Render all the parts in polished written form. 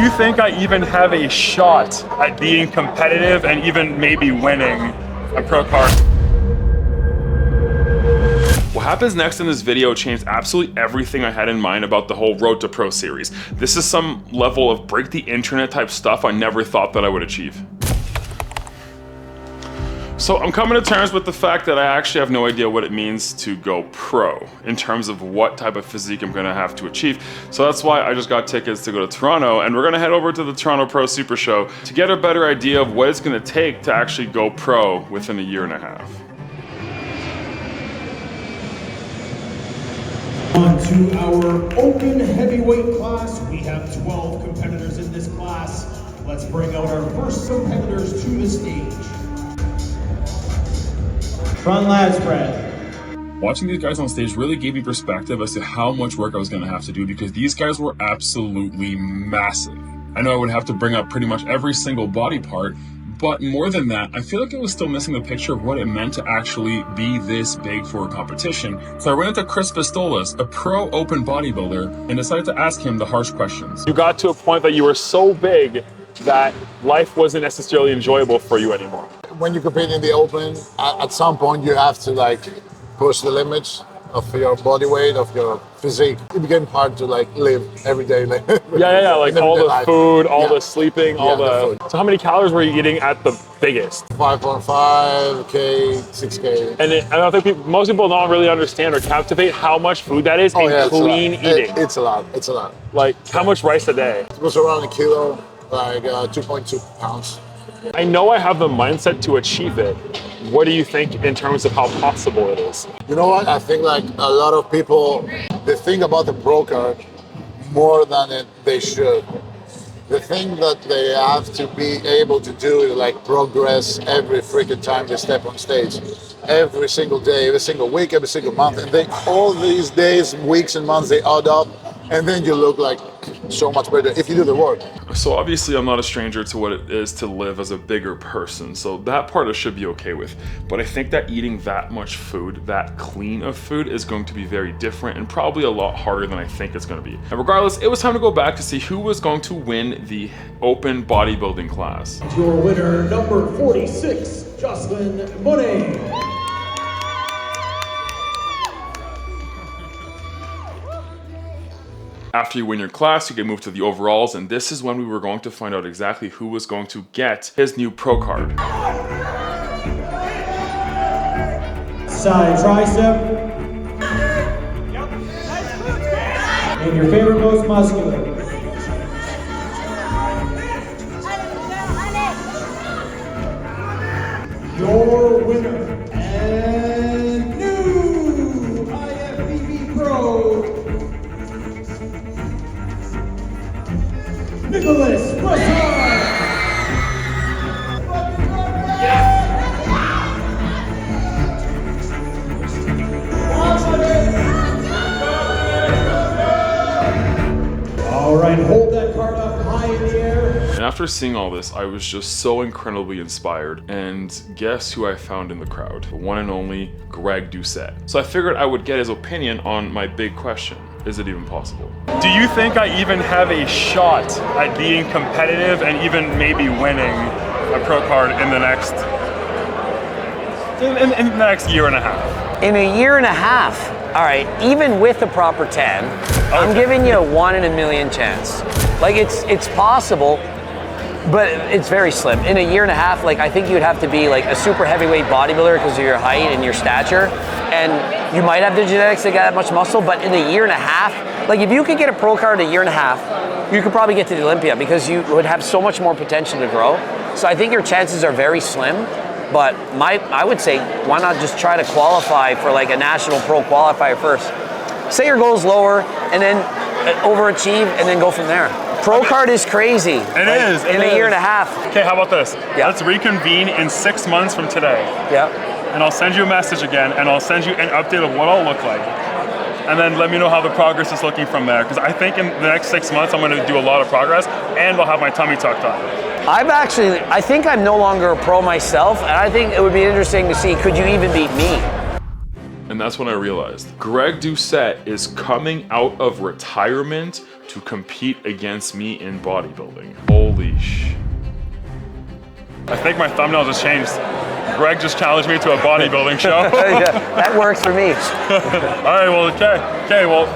you think I even have a shot at being competitive and even maybe winning a pro card? What happens next in this video changed absolutely everything I had in mind about the whole Road to Pro series. This is some level of break the internet type stuff I never thought that I would achieve. So I'm coming to terms with the fact that I actually have no idea what it means to go pro in terms of what type of physique I'm gonna have to achieve. So that's why I just got tickets to go to Toronto, and we're gonna head over to the Toronto Pro Supershow to get a better idea of what it's gonna take to actually go pro within a year and a half. On to our open heavyweight class. We have 12 competitors in this class. Let's bring out our first competitors to the stage. Front lat spread. Watching these guys on stage really gave me perspective as to how much work I was going to have to do, because these guys were absolutely massive. I know I would have to bring up pretty much every single body part, but more than that, I feel like it was still missing the picture of what it meant to actually be this big for a competition. So I went into Chris Pistolas, a pro open bodybuilder, and decided to ask him the harsh questions. You got to a point that you were so big that life wasn't necessarily enjoyable for you anymore. When you compete in the open, at some point you have to like push the limits of your body weight, of your physique. It became hard to like live every day. Like like all the life. food, all the sleeping, all the food. So how many calories were you eating at the biggest? 5.5K, 6K. And I don't think most people don't really understand or captivate how much food that is in clean eating. It's a lot. It's a lot. Like how much rice a day? It was around a kilo, like 2.2 pounds. I know I have the mindset to achieve it. What do you think in terms of how possible it is? You know what? I think like a lot of people, they think about the pro card more than they should. The thing that they have to be able to do is like progress every freaking time they step on stage. Every single day, every single week, every single month. And then all these days, weeks and months, they add up. And then you look like so much better if you do the work. So obviously I'm not a stranger to what it is to live as a bigger person, so that part I should be okay with. But I think that eating that much food, that clean of food, is going to be very different and probably a lot harder than I think it's going to be. And regardless, it was time to go back to see who was going to win the open bodybuilding class. Your winner, number 46, Jocelyn Monet. After you win your class, you get moved to the overalls, and this is when we were going to find out exactly who was going to get his new pro card. Side tricep. And your favorite most muscular. Your winner and new IFBB Pro, Nicholas Broussard. All right, hold that card up high in the air. And after seeing all this, I was just so incredibly inspired. And guess who I found in the crowd? The one and only Greg Doucette. So I figured I would get his opinion on my big question. Is it even possible? Do you think I even have a shot at being competitive and even maybe winning a pro card in the next year and a half? In a year and a half? All right, even with the proper 10, okay. I'm giving you a 1 in a million chance. Like it's possible, but it's very slim. In a year and a half, like I think you would have to be like a super heavyweight bodybuilder because of your height and your stature. And you might have the genetics to get that much muscle, but in a year and a half, like if you could get a pro card in a year and a half, you could probably get to the Olympia because you would have so much more potential to grow. So I think your chances are very slim, but I would say, why not just try to qualify for like a national pro qualifier first? Say your goal is lower and then overachieve and then go from there. Pro card is crazy. It is. In a year and a half. Okay, how about this? Yeah. Let's reconvene in 6 months from today. Yeah. And I'll send you a message again, and I'll send you an update of what I'll look like. And then let me know how the progress is looking from there. Because I think in the next 6 months, I'm gonna do a lot of progress, and I'll have my tummy tucked up. I think I'm no longer a pro myself, and I think it would be interesting to see, could you even beat me? And that's when I realized Greg Doucette is coming out of retirement to compete against me in bodybuilding. Holy sh. I think my thumbnail just changed. Greg just challenged me to a bodybuilding show. Yeah, that works for me. All right, well, okay, well,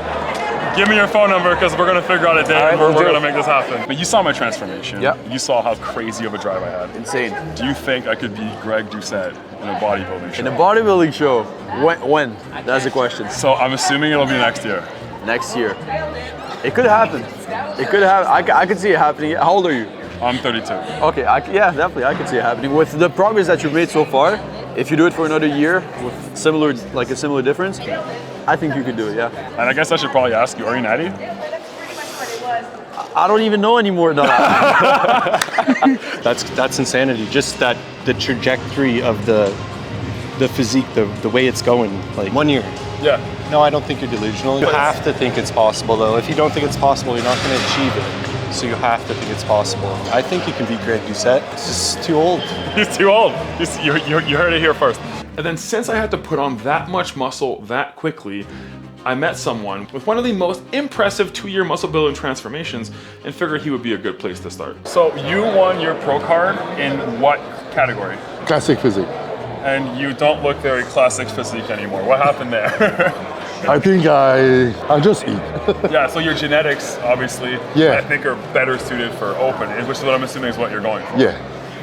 give me your phone number because we're gonna figure out a day and we're gonna make this happen. But you saw my transformation. Yeah. You saw how crazy of a drive I had. Insane. Do you think I could beat Greg Doucette in a bodybuilding show? In a bodybuilding show, when? That's the question. So I'm assuming it'll be next year. Next year. It could happen. It could happen. I could see it happening. How old are you? I'm 32. Okay, yeah, definitely, I can see it happening. With the progress that you've made so far, if you do it for another year with a similar difference, I think you could do it, yeah. And I guess I should probably ask you, are you natty? I don't even know anymore. No. That's insanity. Just that the trajectory of the physique, the way it's going, like 1 year. Yeah. No, I don't think you're delusional. You have to think it's possible, though. If you don't think it's possible, you're not going to achieve it. So you have to think it's possible. I think you can beat Greg Doucette. It's just too old. He's too old. You heard it here first. And then since I had to put on that much muscle that quickly, I met someone with one of the most impressive 2-year muscle building transformations and figured he would be a good place to start. So you won your pro card in what category? Classic physique. And you don't look very classic physique anymore. What happened there? I think I just eat. Yeah, so your genetics, obviously, Yeah. I think are better suited for open, which is what I'm assuming is what you're going for. Yeah.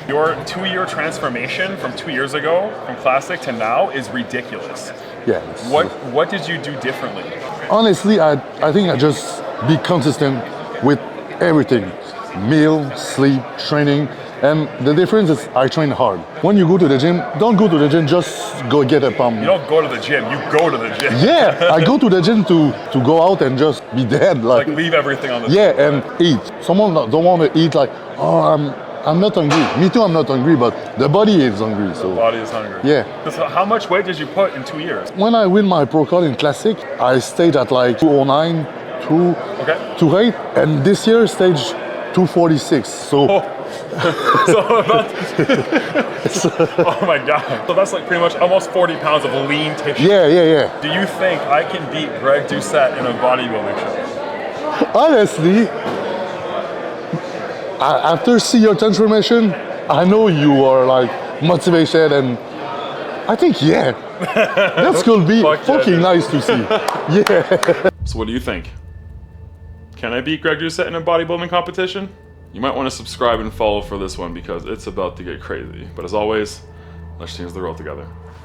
Your 2-year transformation from 2 years ago, from classic to now, is ridiculous. Yeah. What did you do differently? Honestly, I think I just be consistent with everything. Meal, sleep, training. And the difference is I train hard. When you go to the gym, don't go to the gym, just go get a pump. You don't go to the gym, you go to the gym. Yeah, I go to the gym to go out and just be dead. Like leave everything on the Yeah, and eat. Someone don't want to eat like, oh, I'm not hungry. Me too, I'm not hungry, but the body is hungry. So The body is hungry. Yeah. So how much weight did you put in 2 years? When I win my pro card in classic, I stayed at like 209, 208, and this year stage 246. So. So about, oh my God. So that's like pretty much almost 40 pounds of lean tissue. Yeah. Do you think I can beat Greg Doucette in a bodybuilding show? Honestly, after see your transformation, I know you are like motivated, and I think that's gonna be fucking nice to see. Yeah. So what do you think? Can I beat Greg Doucette in a bodybuilding competition? You might want to subscribe and follow for this one because it's about to get crazy. But as always, let's change the world together.